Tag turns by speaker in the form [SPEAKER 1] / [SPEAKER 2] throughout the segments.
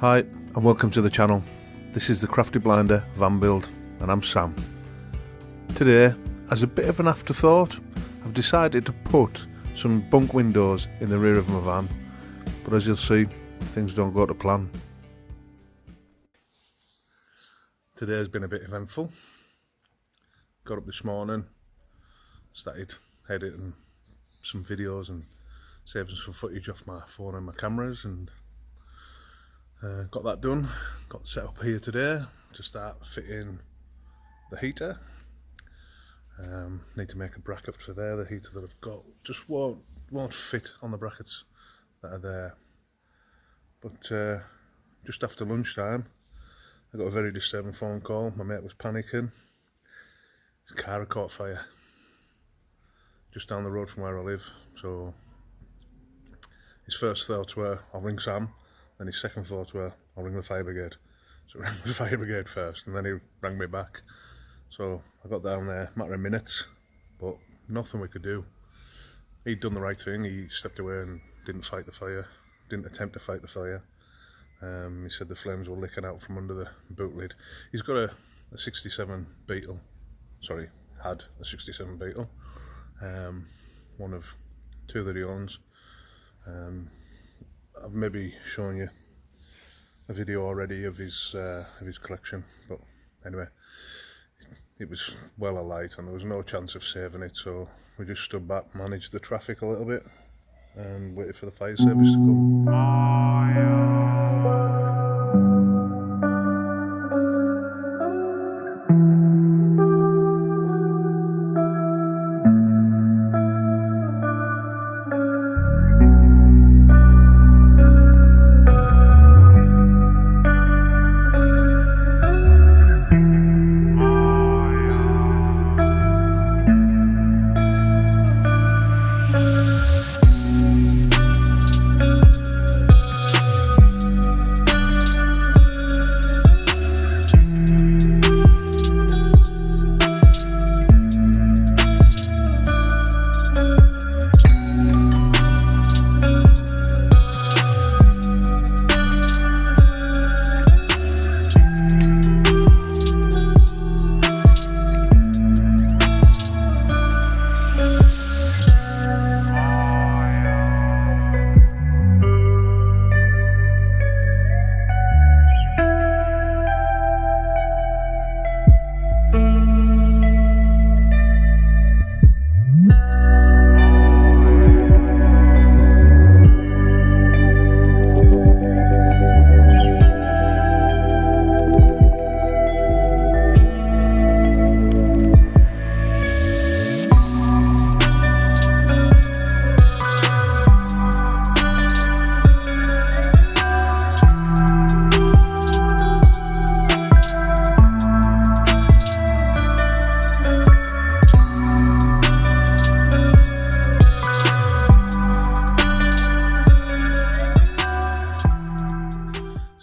[SPEAKER 1] Hi and welcome to the channel. This is the Crafty Blinder Vanbuild and I'm Sam. Today, as a bit of an afterthought, I've decided to put some bunk windows in the rear of my van, but as you'll see, things don't go to plan. Today has been a bit eventful. Got up this morning, started editing some videos and saving some footage off my phone and my cameras, and got that done. Got set up here today to start fitting the heater. Need to make a bracket for there. The heater that I've got just won't fit on the brackets that are there. But just after lunchtime, I got a very disturbing phone call. My mate was panicking. His car had caught fire just down the road from where I live. So his first thoughts were, I'll ring Sam. And his second thoughts were, I'll ring the fire brigade. So I rang the fire brigade first, and then he rang me back. So I got down there, matter of minutes, but nothing we could do. He'd done the right thing. He stepped away and didn't fight the fire, didn't attempt to fight the fire. He said the flames were licking out from under the boot lid. He's got a 67 beetle. Sorry, had a 67 beetle. One of two that he owns. I've maybe shown you a video already of his collection, but anyway, it was well alight and there was no chance of saving it, so we just stood back, managed the traffic a little bit and waited for the fire service to come.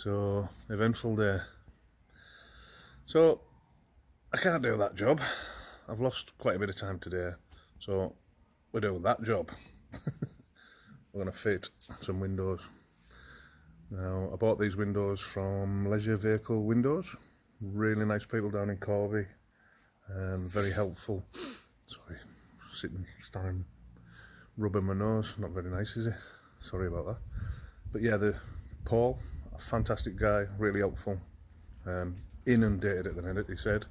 [SPEAKER 1] So, eventful day. So, I can't do that job. I've lost quite a bit of time today. So, we're doing that job. We're going to fit some windows. Now, I bought these windows from Leisure Vehicle Windows. Really nice people down in Corby. Very helpful. Sorry, standing, rubbing my nose. Not very nice, is it? Sorry about that. But yeah, Paul, a fantastic guy, really helpful. Inundated at the minute, he said,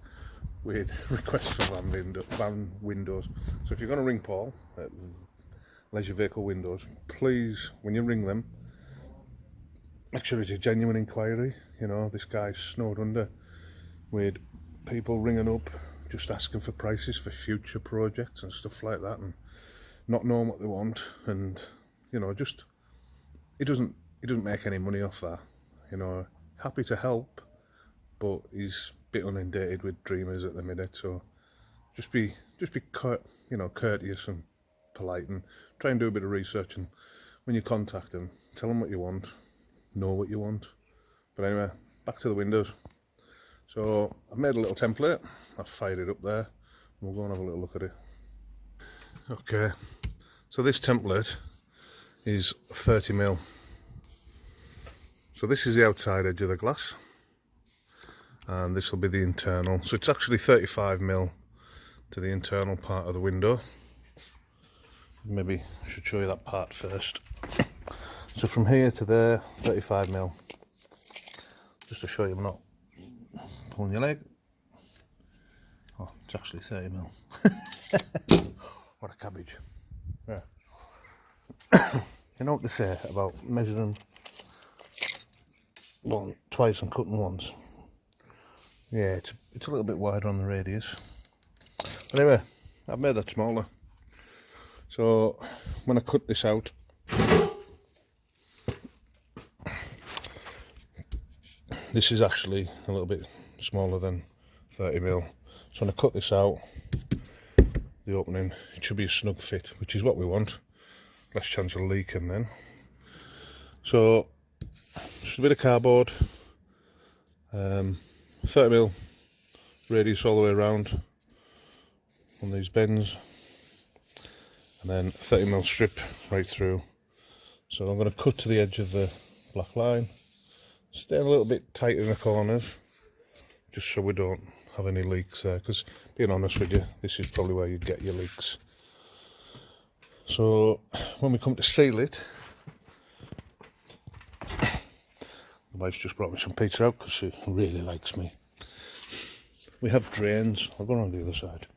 [SPEAKER 1] with requests for van windows. So if you're going to ring Paul at Leisure Vehicle Windows, please, when you ring them, make sure it's a genuine inquiry. You know, this guy's snowed under with people ringing up, just asking for prices for future projects and stuff like that, and not knowing what they want, and you know, just he doesn't make any money off that. You know, happy to help, but he's a bit inundated with dreamers at the minute. So just be courteous and polite, and try and do a bit of research. And when you contact him, tell him what you want, know what you want. But anyway, back to the windows. So I've made a little template. I've fired it up there. We'll go and have a little look at it. Okay, so this template is 30mm. So this is the outside edge of the glass, and this will be the internal. So it's actually 35mm to the internal part of the window. Maybe I should show you that part first. So from here to there, 35mm. Just to show you I'm not pulling your leg. Oh, it's actually 30mm. What a cabbage. Yeah. You know what they say about measuring twice and cutting once? Yeah, it's a little bit wider on the radius. But anyway, I've made that smaller. So when I cut this out, this is actually a little bit smaller than 30mm. So when I cut this out, the opening, it should be a snug fit, which is what we want. Less chance of leaking then. So just a bit of cardboard, 30mm radius all the way around on these bends, and then 30mm strip right through. So I'm going to cut to the edge of the black line, staying a little bit tight in the corners, just so we don't have any leaks there, because being honest with you, this is probably where you get your leaks. So when we come to seal it, the wife's just brought me some pizza out because she really likes me. We have drains. I'll go around the other side.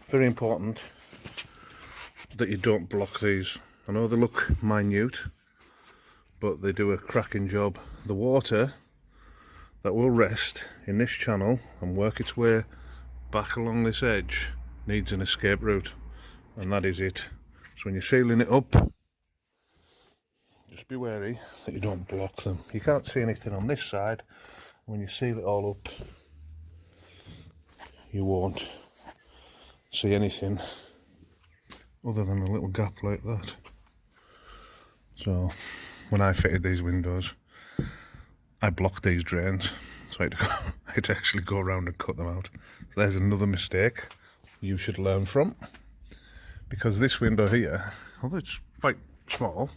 [SPEAKER 1] Very important that you don't block these. I know they look minute, but they do a cracking job. The water that will rest in this channel and work its way back along this edge needs an escape route, and that is it. So when you're sealing it up, just be wary that you don't block them. You can't see anything on this side. When you seal it all up, you won't see anything other than a little gap like that. So when I fitted these windows, I blocked these drains, so I had to actually go around and cut them out. So there's another mistake you should learn from, because this window here, although it's quite small,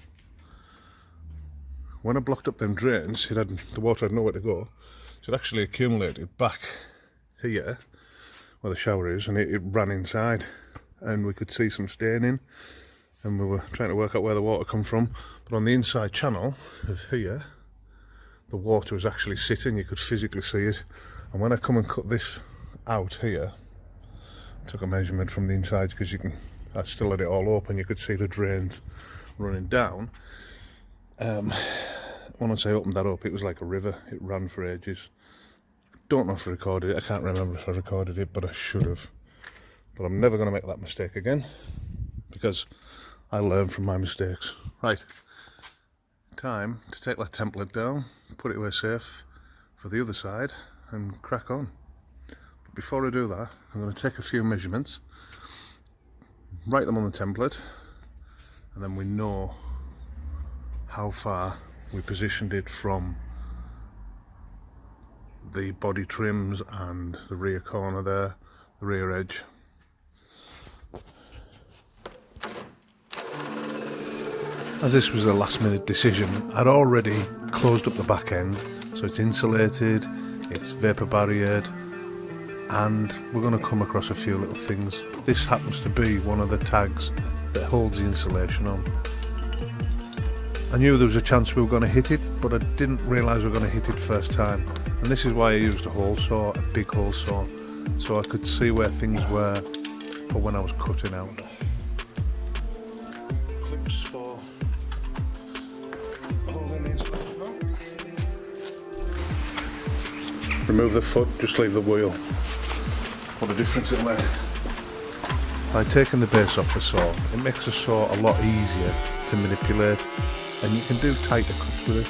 [SPEAKER 1] when I blocked up them drains, the water had nowhere to go, so it actually accumulated back here where the shower is, and it ran inside, and we could see some staining, and we were trying to work out where the water come from. But on the inside channel of here, the water was actually sitting, you could physically see it. And when I come and cut this out here, I took a measurement from the inside, because I still had it all open, you could see the drains running down. When I say opened that up, it was like a river, it ran for ages. Don't know if I recorded it, I can't remember if I recorded it, but I should have. But I'm never going to make that mistake again, because I learn from my mistakes. Right, time to take that template down, put it away safe for the other side, and crack on. But before I do that, I'm going to take a few measurements, write them on the template, and then we know how far we positioned it from the body trims and the rear corner there, the rear edge. As this was a last minute decision, I'd already closed up the back end, so it's insulated, it's vapor barriered, and we're going to come across a few little things. This happens to be one of the tags that holds the insulation on. I knew there was a chance we were going to hit it, but I didn't realise we were going to hit it first time. And this is why I used a hole saw, a big hole saw, so I could see where things were for when I was cutting out. Clips for holding the insulation on. Remove the foot, just leave the wheel. What a difference it'll make. By taking the base off the saw, it makes the saw a lot easier to manipulate, and you can do tighter cuts with it.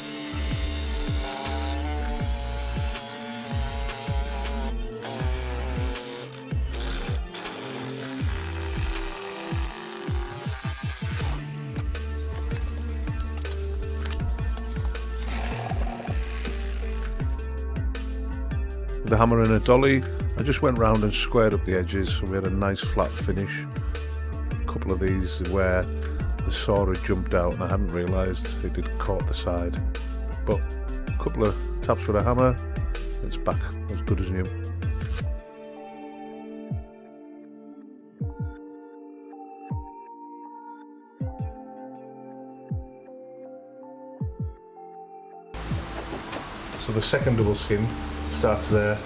[SPEAKER 1] With the hammer and a dolly, I just went round and squared up the edges so we had a nice flat finish. A couple of these where the saw had jumped out and I hadn't realised it had caught the side. But a couple of taps with a hammer, it's back as good as new. So the second double skin starts there.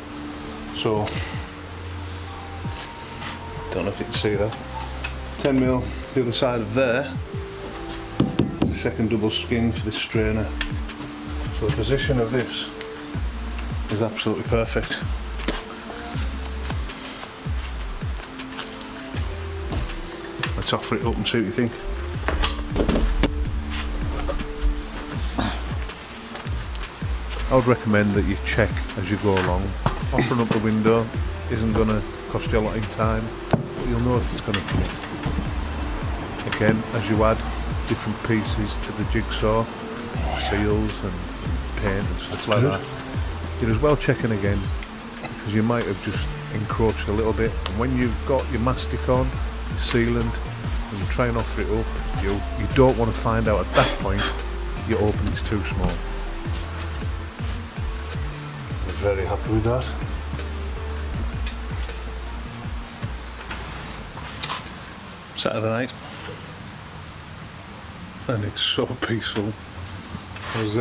[SPEAKER 1] So, don't know if you can see that. 10mm the other side of there. Second double skin for this strainer. So the position of this is absolutely perfect. Let's offer it up and see what you think. I would recommend that you check as you go along. Offering up the window isn't going to cost you a lot in time, but you'll know if it's going to fit. Again, as you add different pieces to the jigsaw, seals and paint and stuff like that, you're as well checking again, because you might have just encroached a little bit, and when you've got your mastic on, your sealant, and you try and offer it up, you don't want to find out at that point your opening's too small. Very happy with that. Saturday night, and it's so peaceful. I was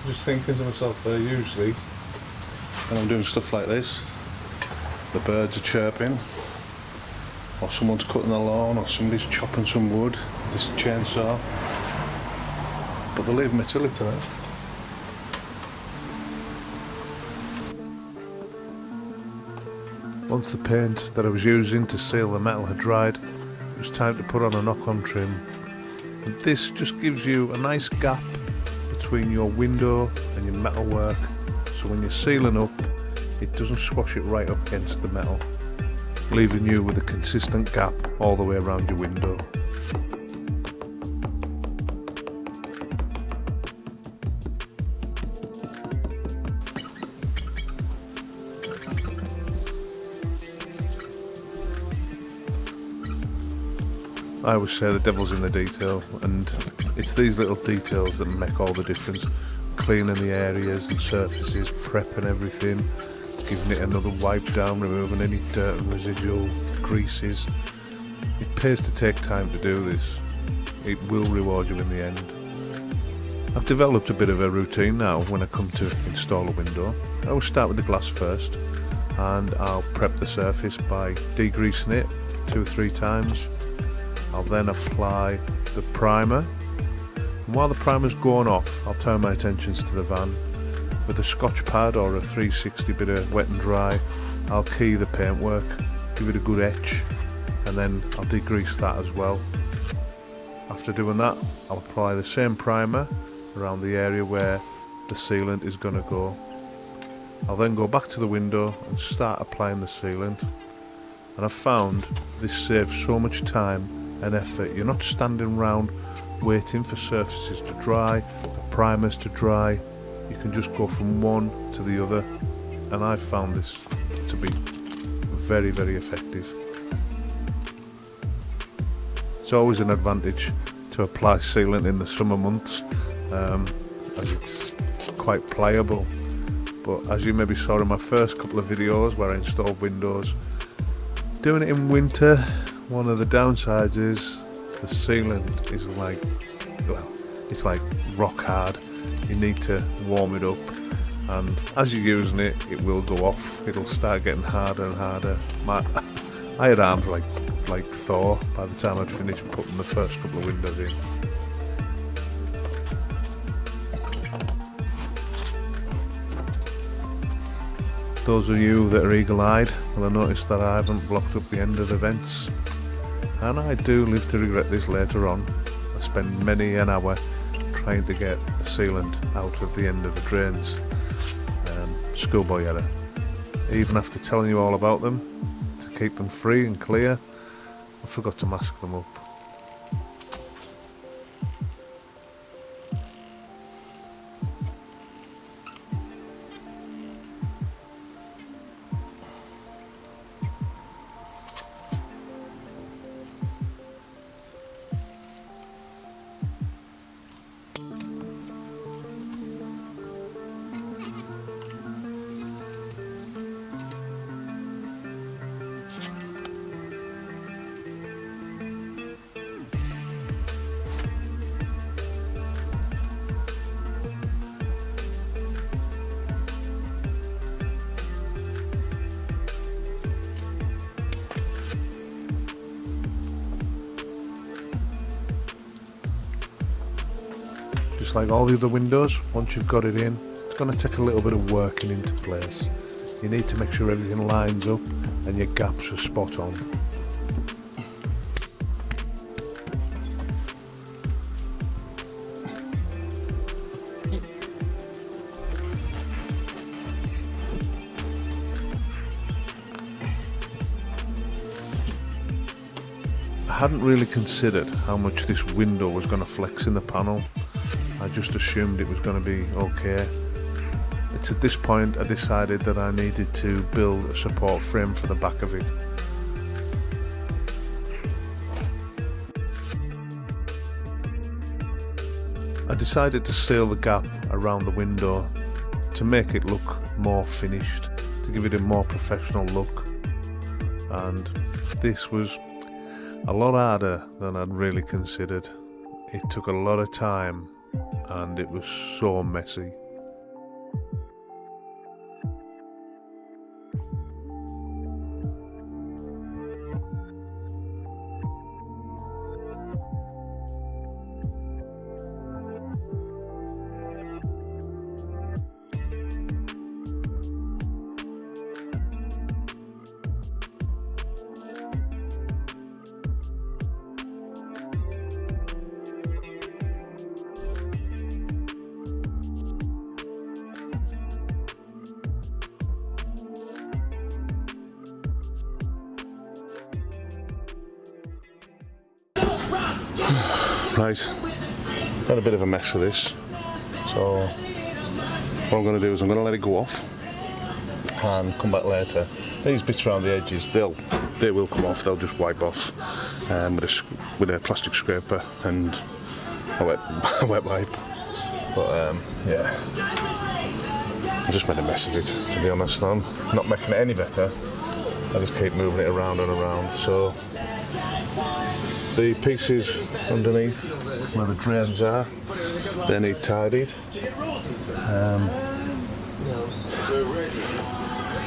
[SPEAKER 1] just thinking to myself there, usually when I'm doing stuff like this, the birds are chirping, or someone's cutting the lawn, or somebody's chopping some wood with this chainsaw, but they're leaving me till it tonight. Once the paint that I was using to seal the metal had dried, it was time to put on a knock-on trim. And this just gives you a nice gap between your window and your metal work, so when you're sealing up, it doesn't squash it right up against the metal, leaving you with a consistent gap all the way around your window. I always say the devil's in the detail, and it's these little details that make all the difference. Cleaning the areas and surfaces, prepping everything, giving it another wipe down, removing any dirt and residual greases. It pays to take time to do this. It will reward you in the end. I've developed a bit of a routine now when I come to install a window. I always start with the glass first, and I'll prep the surface by degreasing it 2 or 3 times. I'll then apply the primer, and while the primer's going off, I'll turn my attentions to the van. With a scotch pad or a 360 bit of wet and dry, I'll key the paintwork, give it a good etch, and then I'll degrease that as well. After doing that, I'll apply the same primer around the area where the sealant is going to go. I'll then go back to the window and start applying the sealant, and I've found this saves so much time and effort. You're not standing around waiting for surfaces to dry, for primers to dry. You can just go from one to the other, and I've found this to be very, very effective. It's always an advantage to apply sealant in the summer months, as it's quite pliable, but as you maybe saw in my first couple of videos where I installed windows, doing it in winter, one of the downsides is the sealant is like, well, it's like rock hard. You need to warm it up, and as you're using it, it will go off. It'll start getting harder and harder. I had arms like Thor by the time I'd finished putting the first couple of windows in. Those of you that are eagle-eyed will have noticed that I haven't blocked up the end of the vents, and I do live to regret this later on. I spend many an hour trying to get the sealant out of the end of the drains. Schoolboy error. Even after telling you all about them, to keep them free and clear, I forgot to mask them up. just like all the other windows, once you've got it in, it's going to take a little bit of working into place. You need to make sure everything lines up and your gaps are spot on. I hadn't really considered how much this window was going to flex in the panel. I just assumed it was going to be okay. It's at this point I decided that I needed to build a support frame for the back of it. I decided to seal the gap around the window to make it look more finished, to give it a more professional look, and this was a lot harder than I'd really considered. It took a lot of time and it was so messy. Right, had a bit of a mess of this, so what I'm going to do is I'm going to let it go off and come back later. These bits around the edges, they will come off, they'll just wipe off with a plastic scraper and a wet wipe, but yeah, I just made a mess of it, to be honest. I'm not making it any better, I just keep moving it around and around. So the pieces underneath where the drains are, they need tidied.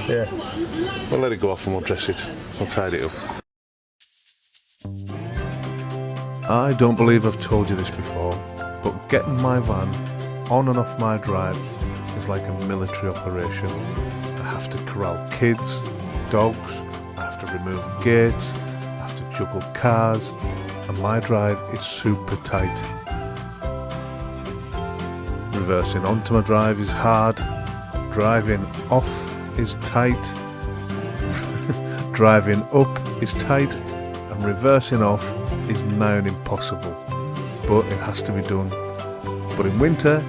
[SPEAKER 1] Yeah, we'll let it go off and we'll dress it, we'll tidy it up. I don't believe I've told you this before, but getting my van on and off my drive is like a military operation. I have to corral kids, dogs, I have to remove gates, I have to juggle cars, and my drive is super tight. Reversing onto my drive is hard, driving off is tight, driving up is tight, and reversing off is now impossible, but it has to be done. But in winter,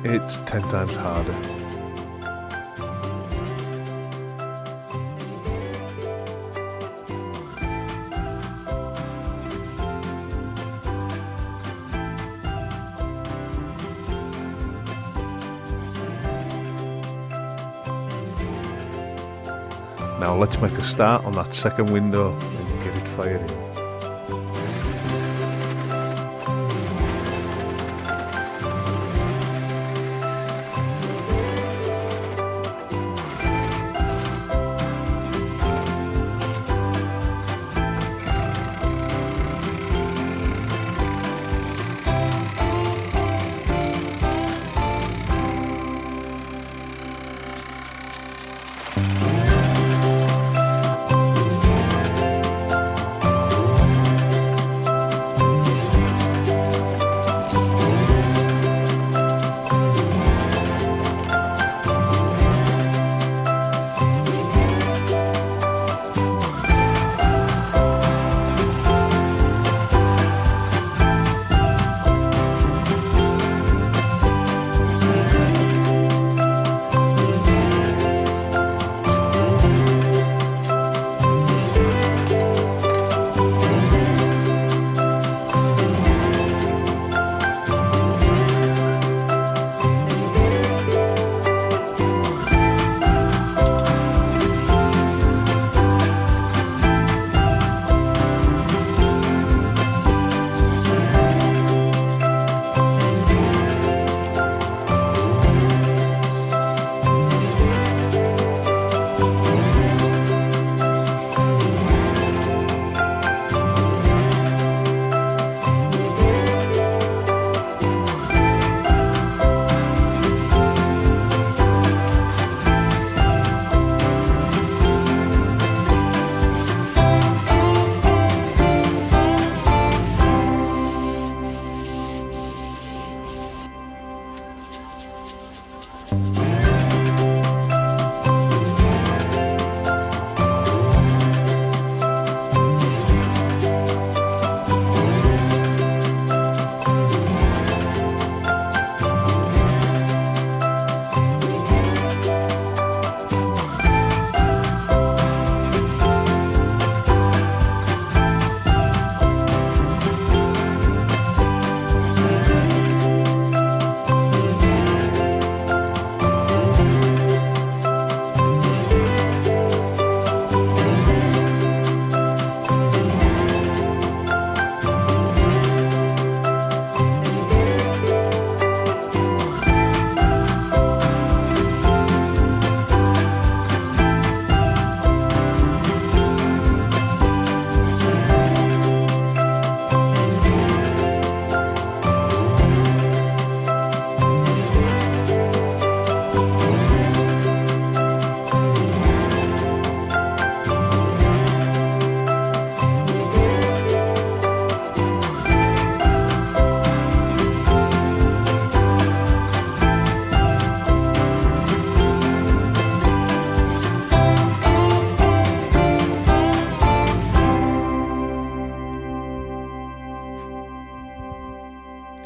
[SPEAKER 1] it's 10 times harder. Now let's make a start on that second window and get it fired in.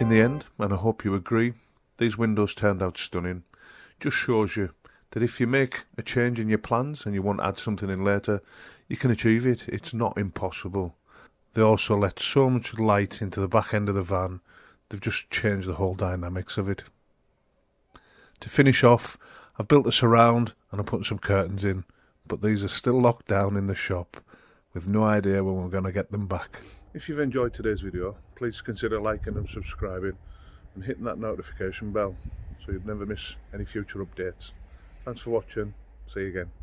[SPEAKER 1] In the end, and I hope you agree, these windows turned out stunning. Just shows you that if you make a change in your plans and you want to add something in later, you can achieve it. It's not impossible. They also let so much light into the back end of the van, they've just changed the whole dynamics of it. To finish off, I've built a surround and I'm putting some curtains in, but these are still locked down in the shop with no idea when we're going to get them back. If you've enjoyed today's video, please consider liking and subscribing and hitting that notification bell so you'd never miss any future updates. Thanks for watching. See you again.